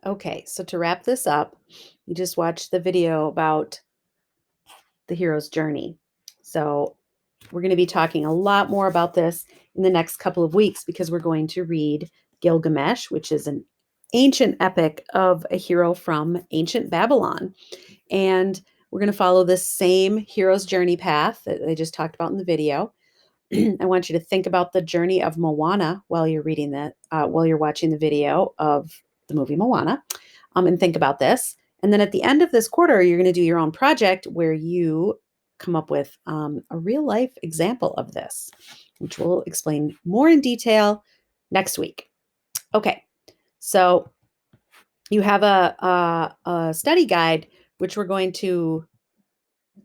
Okay, so to wrap this up, you just watched the video about the hero's journey. So we're going to be talking a lot more about this in the next couple of weeks because we're going to read Gilgamesh, which is an ancient epic of a hero from ancient Babylon. And we're going to follow this same hero's journey path that I just talked about in the video. I want you to think about the journey of Moana while you're reading that, while you're watching the video of the movie Moana, and think about this. And then at the end of this quarter, you're going to do your own project where you come up with a real life example of this, which we'll explain more in detail next week. Okay, so you have a study guide, which we're going to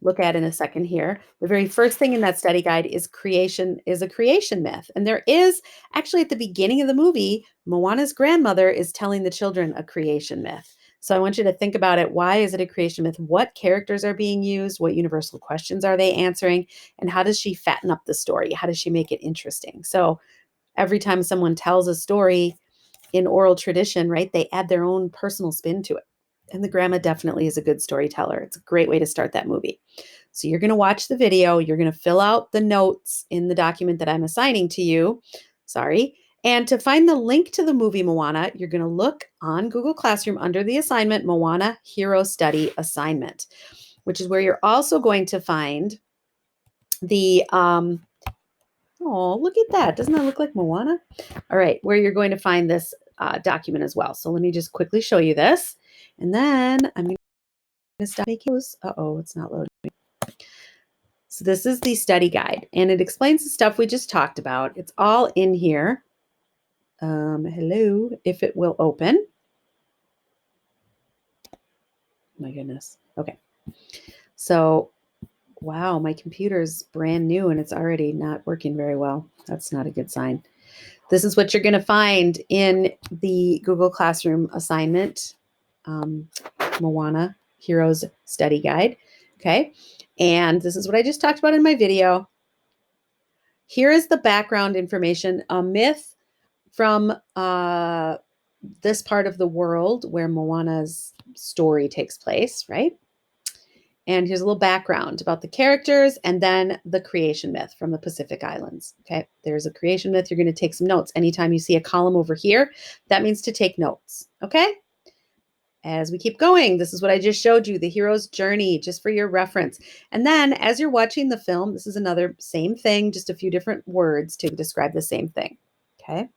look at in a second here. The very first thing in that study guide is a creation myth. And there is actually at the beginning of the movie, Moana's grandmother is telling the children a creation myth. So I want you to think about it. Why is it a creation myth? What characters are being used? What universal questions are they answering? And how does she fatten up the story? How does she make it interesting? So every time someone tells a story in oral tradition, right, they add their own personal spin to it. And the grandma definitely is a good storyteller. It's a great way to start that movie. So you're going to watch the video. You're going to fill out the notes in the document that I'm assigning to you. Sorry. And to find the link to the movie Moana, you're going to look on Google Classroom under the assignment Moana Hero Study Assignment, which is where you're also going to find the oh, look at that. Doesn't that look like Moana? All right, where you're going to find this document as well. So let me just quickly show you this. And then I'm going to stop making those. Uh-oh, it's not loading. So this is the study guide, and it explains the stuff we just talked about. It's all in here. Hello, if it will open. My goodness. Okay. So, wow, my computer's brand new and it's already not working very well. That's not a good sign. This is what you're going to find in the Google Classroom assignment, Moana Heroes Study Guide. Okay. And this is what I just talked about in my video. Here is the background information, a myth from this part of the world where Moana's story takes place, right? And here's a little background about the characters and then the creation myth from the Pacific Islands. Okay, there's a creation myth. You're going to take some notes. Anytime you see a column over here, that means to take notes. Okay, as we keep going, this is what I just showed you, the hero's journey, just for your reference. And then as you're watching the film, this is another same thing, just a few different words to describe the same thing. Okay,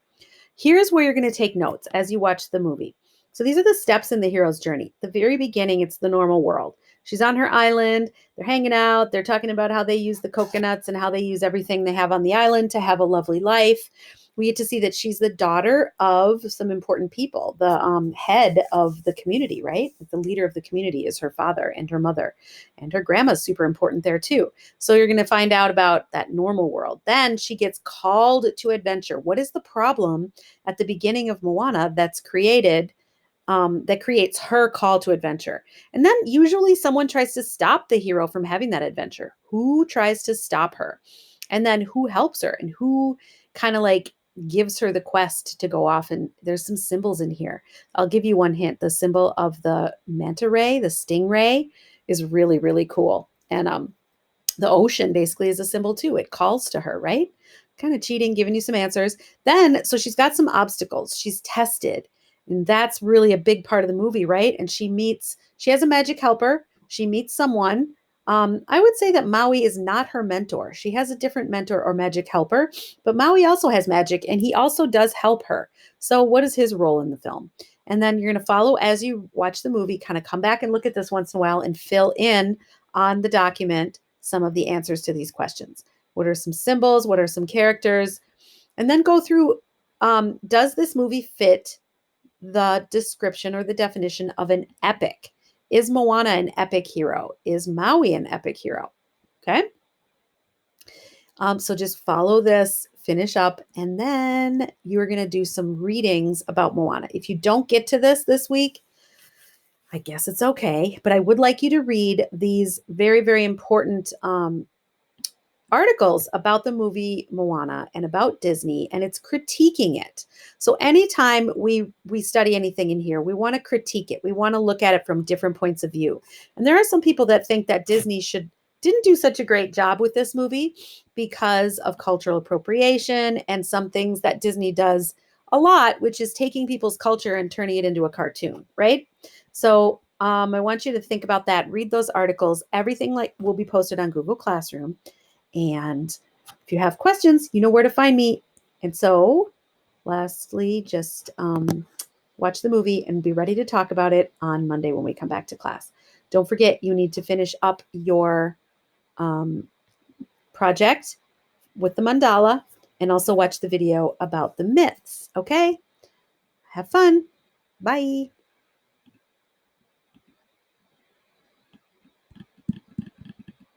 here's where you're going to take notes as you watch the movie. So these are the steps in the hero's journey. The very beginning, it's the normal world. She's on her island. They're hanging out. They're talking about how they use the coconuts and how they use everything they have on the island to have a lovely life. We get to see that she's the daughter of some important people. The head of the community, right? The leader of the community is her father and her mother. And her grandma's super important there too. So you're going to find out about that normal world. Then she gets called to adventure. What is the problem at the beginning of Moana that's created that creates her call to adventure? And then usually someone tries to stop the hero from having that adventure. Who tries to stop her? And then who helps her? And who kind of like gives her the quest to go off? And there's some symbols in here. I'll give you one hint. The symbol of the manta ray, the stingray, is really, really cool. And the ocean basically is a symbol too. It calls to her, right? Kind of cheating, giving you some answers. Then, so she's got some obstacles. She's tested. And that's really a big part of the movie, right? And she has a magic helper. She meets someone. I would say that Maui is not her mentor. She has a different mentor or magic helper, but Maui also has magic and he also does help her. So, what is his role in the film? And then you're going to follow as you watch the movie, kind of come back and look at this once in a while and fill in on the document some of the answers to these questions. What are some symbols? What are some characters? And then go through, does this movie fit the description or the definition of an epic? Is Moana an epic hero? Is Maui an epic hero? Okay. So just follow this, finish up, and then you're going to do some readings about Moana. If you don't get to this week, I guess it's okay, but I would like you to read these very, very important articles about the movie Moana and about Disney, and it's critiquing it. So anytime we study anything in here, we want to critique it. We want to look at it from different points of view. And there are some people that think that Disney didn't do such a great job with this movie because of cultural appropriation and some things that Disney does a lot, which is taking people's culture and turning it into a cartoon, right? So I want you to think about that. Read those articles. Everything like will be posted on Google Classroom. And if you have questions, you know where to find me. And so, lastly, just watch the movie and be ready to talk about it on Monday when we come back to class. Don't forget, you need to finish up your project with the mandala and also watch the video about the myths. Okay? Have fun. Bye.